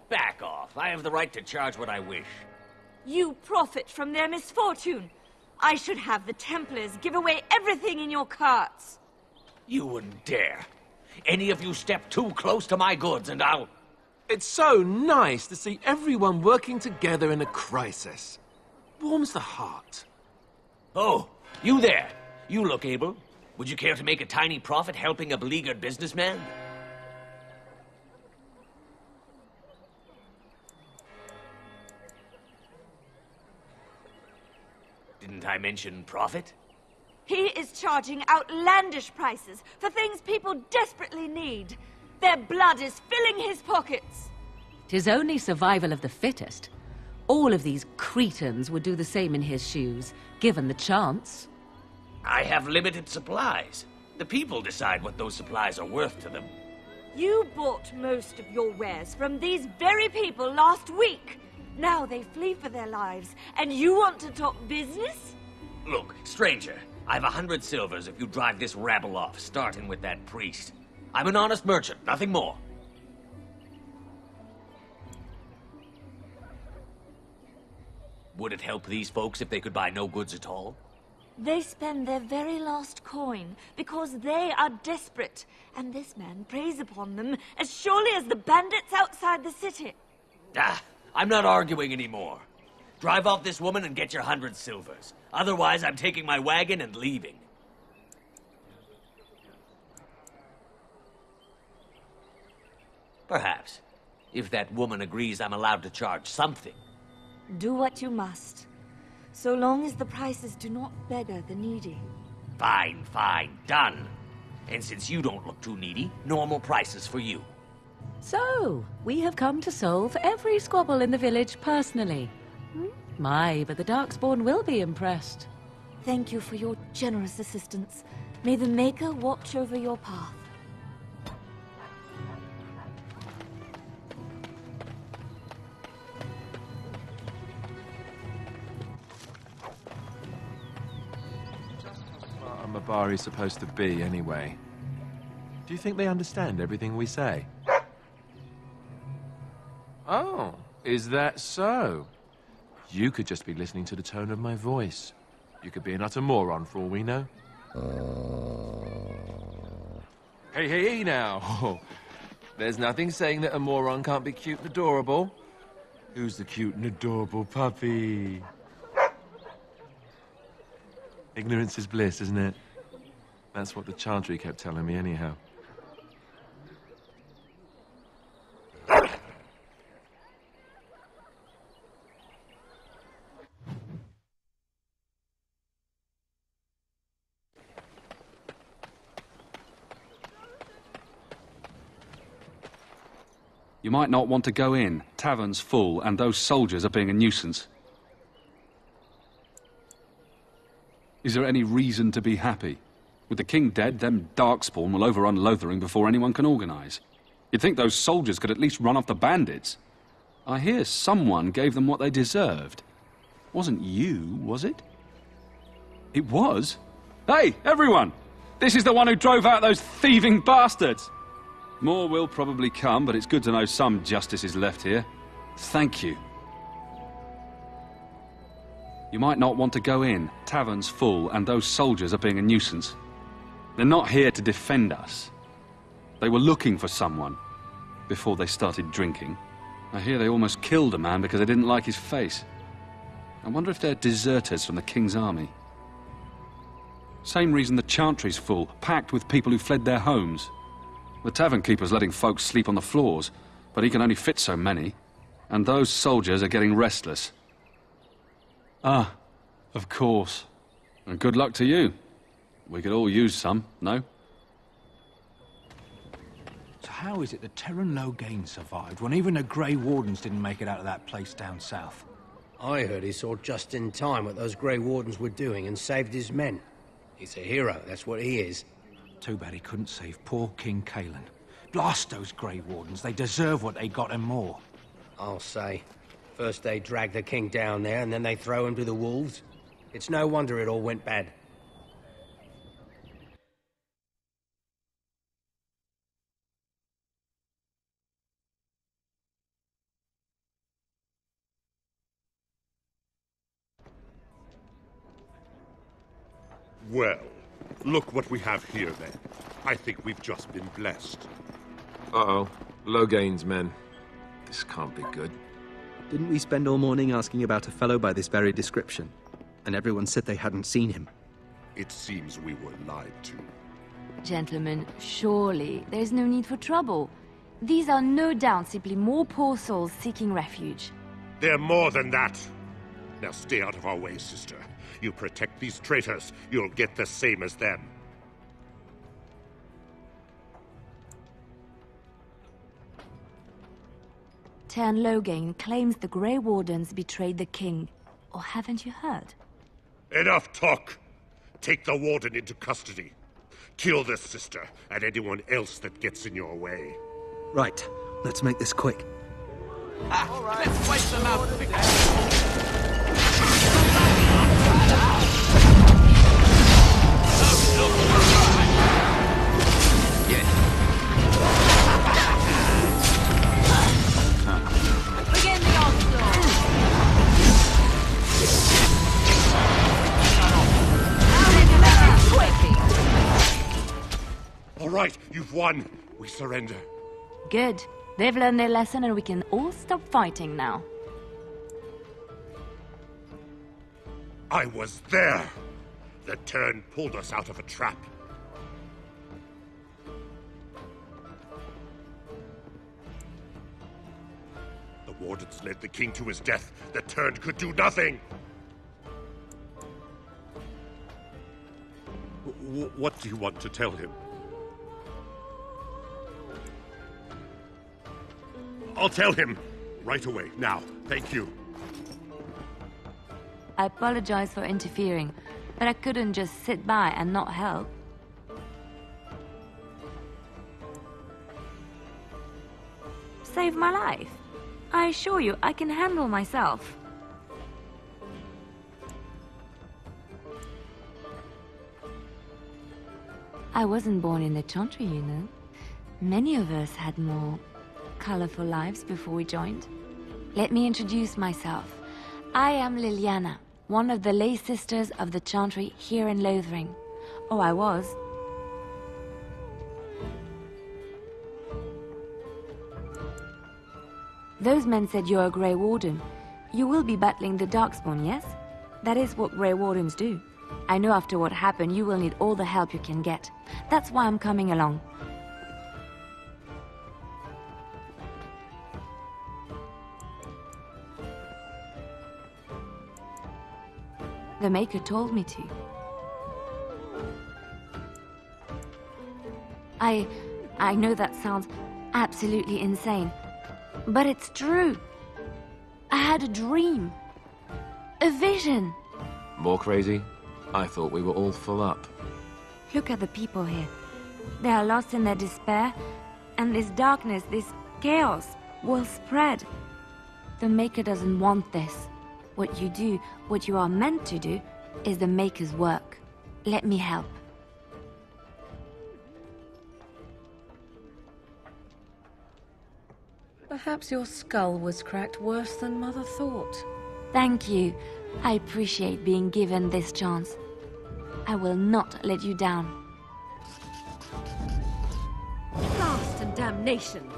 Back off. I have the right to charge what I wish. You profit from their misfortune. I should have the Templars give away everything in your carts. You wouldn't dare. Any of you step too close to my goods and I'll... It's so nice to see everyone working together in a crisis. Warms the heart. Oh, you there. You look able. Would you care to make a tiny profit helping a beleaguered businessman? Didn't I mention profit? He is charging outlandish prices for things people desperately need. Their blood is filling his pockets. 'Tis only survival of the fittest. All of these cretins would do the same in his shoes, given the chance. I have limited supplies. The people decide what those supplies are worth to them. You bought most of your wares from these very people last week. Now they flee for their lives, and you want to talk business? Look, stranger, I've 100 silvers if you drive this rabble off, starting with that priest. I'm an honest merchant, nothing more. Would it help these folks if they could buy no goods at all? They spend their very last coin because they are desperate, and this man preys upon them as surely as the bandits outside the city. Ah, I'm not arguing anymore. Drive off this woman and get your 100 silvers. Otherwise, I'm taking my wagon and leaving. Perhaps. If that woman agrees I'm allowed to charge something. Do what you must, so long as the prices do not beggar the needy. Fine, fine, done. And since you don't look too needy, normal prices for you. So, we have come to solve every squabble in the village personally. My, but the Darkspawn will be impressed. Thank you for your generous assistance. May the Maker watch over your path. Mabari's supposed to be, anyway. Do you think they understand everything we say? Oh, is that so? You could just be listening to the tone of my voice. You could be an utter moron for all we know. Hey, hey, hey now! There's nothing saying that a moron can't be cute and adorable. Who's the cute and adorable puppy? Ignorance is bliss, isn't it? That's what the Chantry kept telling me anyhow. You might not want to go in. Tavern's full, and those soldiers are being a nuisance. Is there any reason to be happy? With the king dead, them Darkspawn will overrun Lothering before anyone can organise. You'd think those soldiers could at least run off the bandits. I hear someone gave them what they deserved. Wasn't you, was it? It was? Hey, everyone! This is the one who drove out those thieving bastards! More will probably come, but it's good to know some justice is left here. Thank you. You might not want to go in. Tavern's full, and those soldiers are being a nuisance. They're not here to defend us. They were looking for someone before they started drinking. I hear they almost killed a man because they didn't like his face. I wonder if they're deserters from the king's army. Same reason the Chantry's full, packed with people who fled their homes. The tavern keeper's letting folks sleep on the floors, but he can only fit so many. And those soldiers are getting restless. Ah, of course. And good luck to you. We could all use some, no? So how is it the Terran Logain survived when even the Grey Wardens didn't make it out of that place down south? I heard he saw just in time what those Grey Wardens were doing and saved his men. He's a hero, that's what he is. Too bad he couldn't save poor King Kalen. Blast those Grey Wardens, they deserve what they got and more. I'll say. First they drag the king down there, and then they throw him to the wolves. It's no wonder it all went bad. Well, look what we have here, then. I think we've just been blessed. Uh-oh. Logain's men. This can't be good. Didn't we spend all morning asking about a fellow by this very description? And everyone said they hadn't seen him. It seems we were lied to. Gentlemen, surely there's no need for trouble. These are no doubt simply more poor souls seeking refuge. They're more than that. Now stay out of our way, sister. You protect these traitors, you'll get the same as them. Tern Logain claims the Grey Wardens betrayed the king. Or haven't you heard? Enough talk! Take the warden into custody. Kill this sister and anyone else that gets in your way. Right. Let's make this quick. Let's wipe them out. Begin the onslaught! All right, you've won. We surrender. Good. They've learned their lesson and we can all stop fighting now. I was there. The Tern pulled us out of a trap. The wardens led the king to his death. The Tern could do nothing. What do you want to tell him? I'll tell him right away, now. Thank you. I apologize for interfering, but I couldn't just sit by and not help. Save my life. I assure you, I can handle myself. I wasn't born in the Chantry, you know. Many of us had more colorful lives before we joined. Let me introduce myself. I am Liliana, one of the lay sisters of the Chantry here in Lothering. Oh, I was. Those men said you're a Grey Warden. You will be battling the Darkspawn, yes? That is what Grey Wardens do. I know after what happened, you will need all the help you can get. That's why I'm coming along. The Maker told me to. I know that sounds absolutely insane, but it's true. I had a dream. A vision. More crazy? I thought we were all full up. Look at the people here. They are lost in their despair, and this darkness, this chaos, will spread. The Maker doesn't want this. What you do, what you are meant to do, is the Maker's work. Let me help. Perhaps your skull was cracked worse than Mother thought. Thank you. I appreciate being given this chance. I will not let you down. Blast and damnation!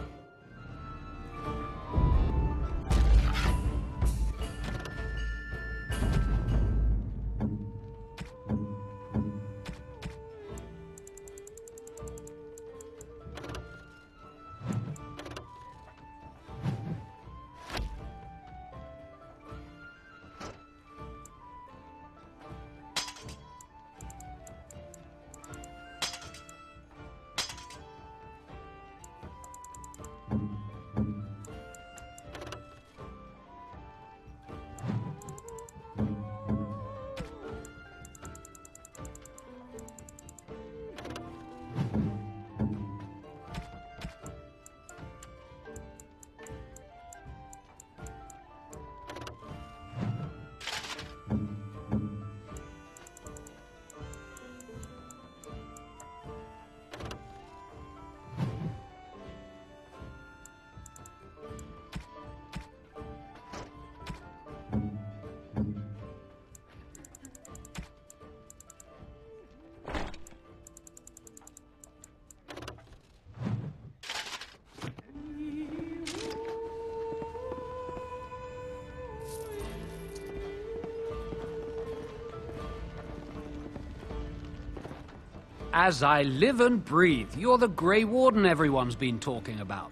As I live and breathe, you're the Grey Warden everyone's been talking about.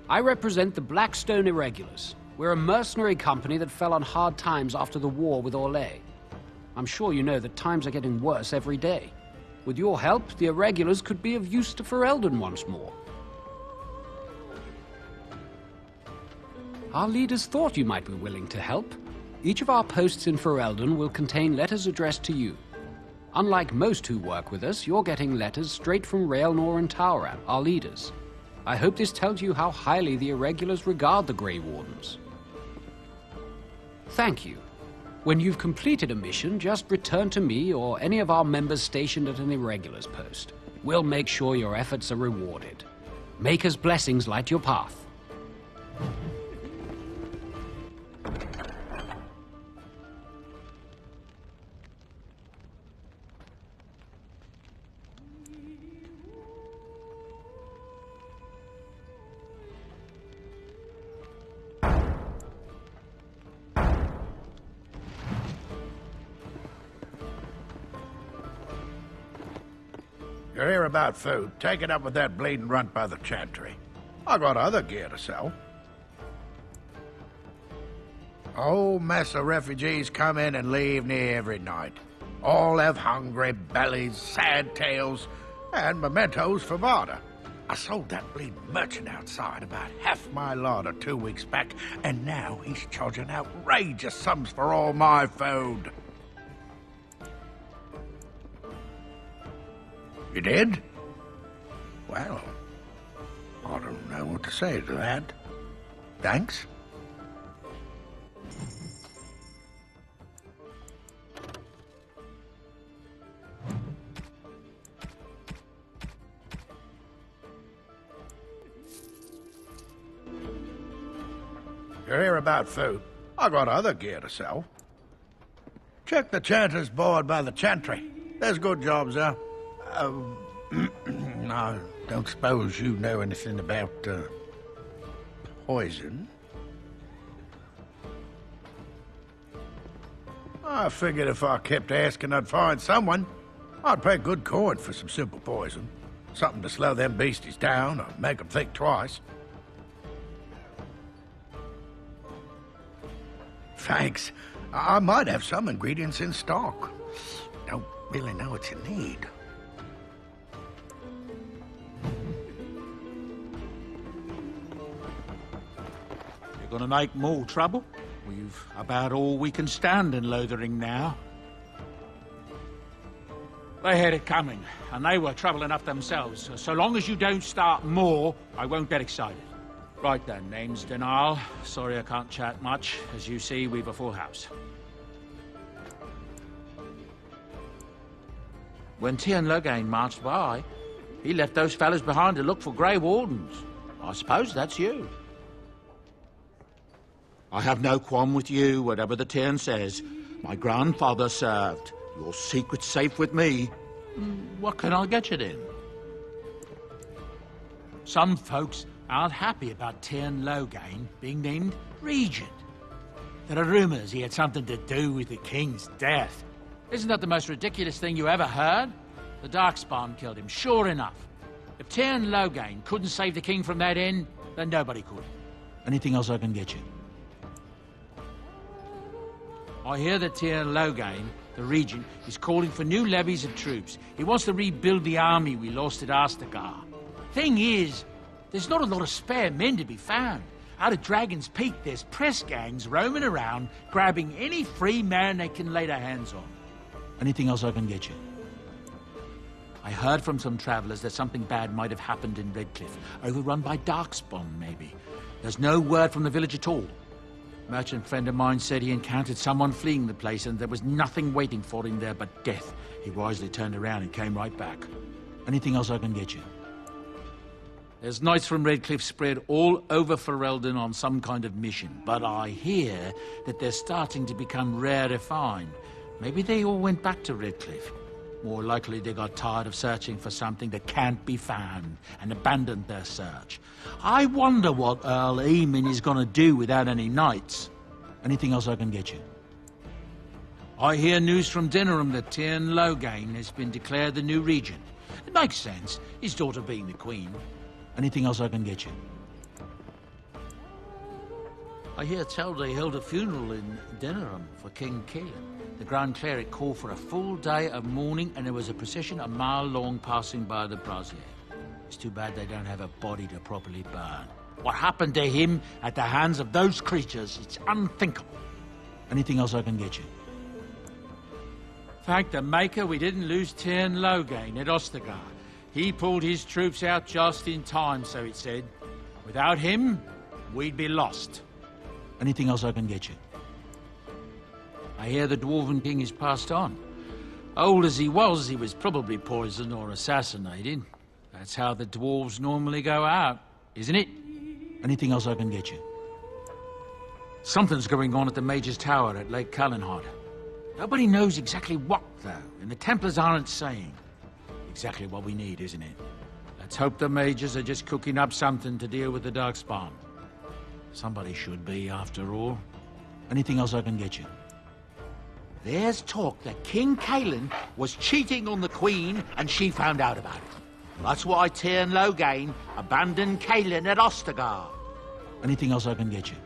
I represent the Blackstone Irregulars. We're a mercenary company that fell on hard times after the war with Orlais. I'm sure you know that times are getting worse every day. With your help, the Irregulars could be of use to Ferelden once more. Our leaders thought you might be willing to help. Each of our posts in Ferelden will contain letters addressed to you. Unlike most who work with us, you're getting letters straight from Raelnor and Tauran, our leaders. I hope this tells you how highly the Irregulars regard the Grey Wardens. Thank you. When you've completed a mission, just return to me or any of our members stationed at an Irregulars post. We'll make sure your efforts are rewarded. Maker's blessings light your path. You're here about food. Take it up with that bleeding runt by the chantry. I got other gear to sell. A whole mess of refugees come in and leave near every night. All have hungry bellies, sad tales, and mementos for barter. I sold that bleeding merchant outside about half my larder 2 weeks back, and now he's charging outrageous sums for all my food. You did? Well, I don't know what to say to that. Thanks. You're here about food. I got other gear to sell. Check the chanter's board by the chantry. There's good jobs there. I don't suppose you know anything about, poison? I figured if I kept asking, I'd find someone. I'd pay good coin for some simple poison. Something to slow them beasties down or make them think twice. Thanks. I might have some ingredients in stock. Don't really know what you need. You're gonna make more trouble? We've about all we can stand in Lothering now. They had it coming, and they were trouble enough themselves. So long as you don't start more, I won't get excited. Right then, name's Denal. Sorry I can't chat much. As you see, we've a full house. When Tiernan Logain marched by, he left those fellas behind to look for Grey Wardens. I suppose that's you. I have no qualm with you, whatever the Tiernan says. My grandfather served. Your secret's safe with me. What can I get you then? Some folks aren't happy about Tiernan Logain being named regent. There are rumors he had something to do with the king's death. Isn't that the most ridiculous thing you ever heard? The Darkspawn killed him, sure enough. If Tiernan Logain couldn't save the king from that end, then nobody could. Anything else I can get you? I hear that Tiernan Logain, the regent, is calling for new levies of troops. He wants to rebuild the army we lost at Astagar. Thing is, there's not a lot of spare men to be found. Out of Dragon's Peak, there's press gangs roaming around, grabbing any free man they can lay their hands on. Anything else I can get you? I heard from some travelers that something bad might have happened in Redcliffe, overrun by Darkspawn, maybe. There's no word from the village at all. A merchant friend of mine said he encountered someone fleeing the place and there was nothing waiting for him there but death. He wisely turned around and came right back. Anything else I can get you? There's knights from Redcliffe spread all over Ferelden on some kind of mission, but I hear that they're starting to become rarefied. Maybe they all went back to Redcliffe. More likely they got tired of searching for something that can't be found and abandoned their search. I wonder what Earl Eamon is going to do without any knights. Anything else I can get you? I hear news from Dinnerham that Tiern Loghain has been declared the new regent. It makes sense, his daughter being the queen. Anything else I can get you? I hear tell they held a funeral in Dinnerham for King Caelan. The Grand Cleric called for a full day of mourning, and there was a procession a mile long passing by the brazier. It's too bad they don't have a body to properly burn. What happened to him at the hands of those creatures, it's unthinkable. Anything else I can get you? Thank the Maker we didn't lose Tiern Loghain at Ostagar. He pulled his troops out just in time, so it said. Without him, we'd be lost. Anything else I can get you? I hear the Dwarven King is passed on. Old as he was probably poisoned or assassinated. That's how the dwarves normally go out, isn't it? Anything else I can get you? Something's going on at the Major's Tower at Lake Calenhod. Nobody knows exactly what, though, and the Templars aren't saying. Exactly what we need, isn't it? Let's hope the Majors are just cooking up something to deal with the Darkspawn. Somebody should be, after all. Anything else I can get you? There's talk that King Caelan was cheating on the Queen, and she found out about it. That's why Tiern Loghain abandoned Caelan at Ostagar. Anything else I can get you?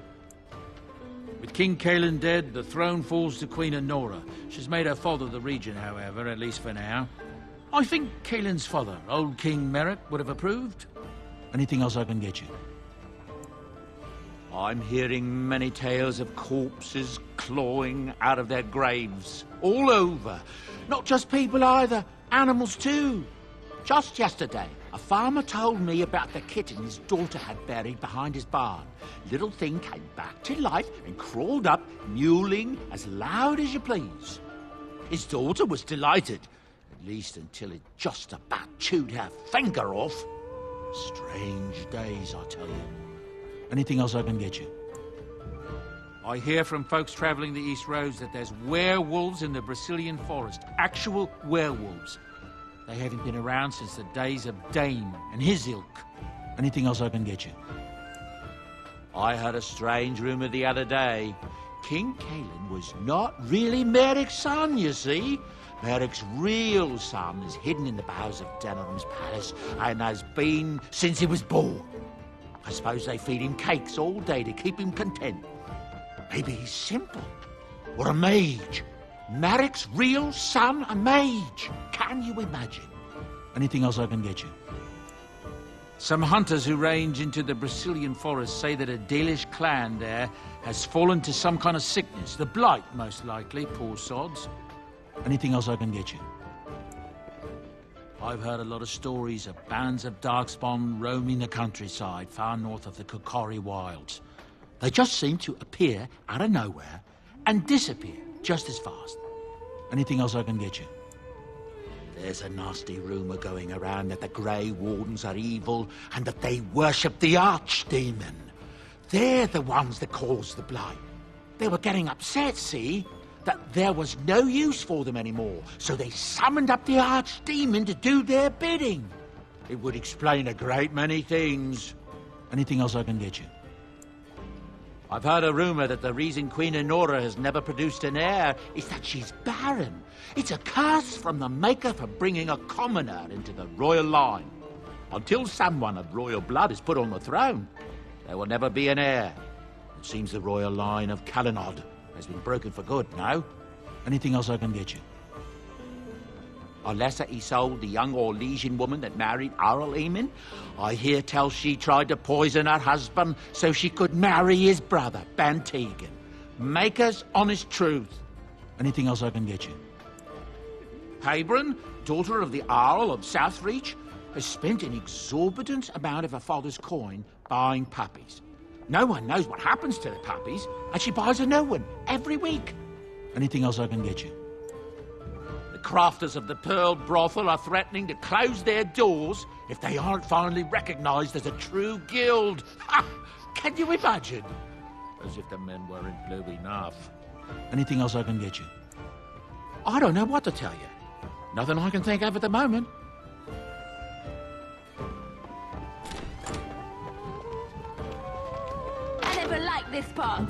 With King Caelan dead, the throne falls to Queen Anora. She's made her father the regent, however, at least for now. I think Caelan's father, old King Merrick, would have approved. Anything else I can get you? I'm hearing many tales of corpses clawing out of their graves, all over. Not just people either, animals too. Just yesterday, a farmer told me about the kitten his daughter had buried behind his barn. Little thing came back to life and crawled up, mewling as loud as you please. His daughter was delighted, at least until it just about chewed her finger off. Strange days, I tell you. Anything else I can get you? I hear from folks traveling the East Roads that there's werewolves in the Brazilian forest. Actual werewolves. They haven't been around since the days of Dane and his ilk. Anything else I can get you? I heard a strange rumor the other day. King Caelan was not really Merrick's son, you see. Merrick's real son is hidden in the bowels of Denham's palace and has been since he was born. I suppose they feed him cakes all day to keep him content. Maybe he's simple. Or a mage. Merrick's real son, a mage. Can you imagine? Anything else I can get you? Some hunters who range into the Brazilian forest say that a Dalish clan there has fallen to some kind of sickness. The blight, most likely, poor sods. Anything else I can get you? I've heard a lot of stories of bands of Darkspawn roaming the countryside far north of the Kokori Wilds. They just seem to appear out of nowhere and disappear just as fast. Anything else I can get you? There's a nasty rumour going around that the Grey Wardens are evil and that they worship the Archdemon. They're the ones that caused the blight. They were getting upset, see? That there was no use for them anymore, so they summoned up the Archdemon to do their bidding. It would explain a great many things. Anything else I can get you? I've heard a rumour that the reason Queen Anora has never produced an heir is that she's barren. It's a curse from the Maker for bringing a commoner into the royal line. Until someone of royal blood is put on the throne, there will never be an heir. It seems the royal line of Calenhod has been broken for good now. Anything else I can get you? Unless Isolde, the young Orlesian woman that married Arl Eamon, I hear tell she tried to poison her husband so she could marry his brother, Bantegan. Maker's honest truth. Anything else I can get you? Habron, daughter of the Earl of Southreach, has spent an exorbitant amount of her father's coin buying puppies. No one knows what happens to the puppies, and she buys a new one every week. Anything else I can get you? The crafters of the Pearl Brothel are threatening to close their doors if they aren't finally recognised as a true guild. Ha! Can you imagine? As if the men weren't blue enough. Anything else I can get you? I don't know what to tell you. Nothing I can think of at the moment. I never liked this part.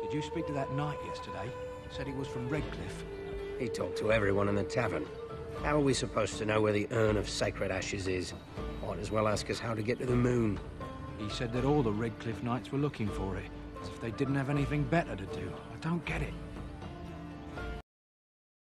Did you speak to that knight yesterday? Said he was from Redcliffe. He talked to everyone in the tavern. How are we supposed to know where the urn of sacred ashes is? Might as well ask us how to get to the moon. He said that all the Redcliffe knights were looking for it, as if they didn't have anything better to do. I don't get it.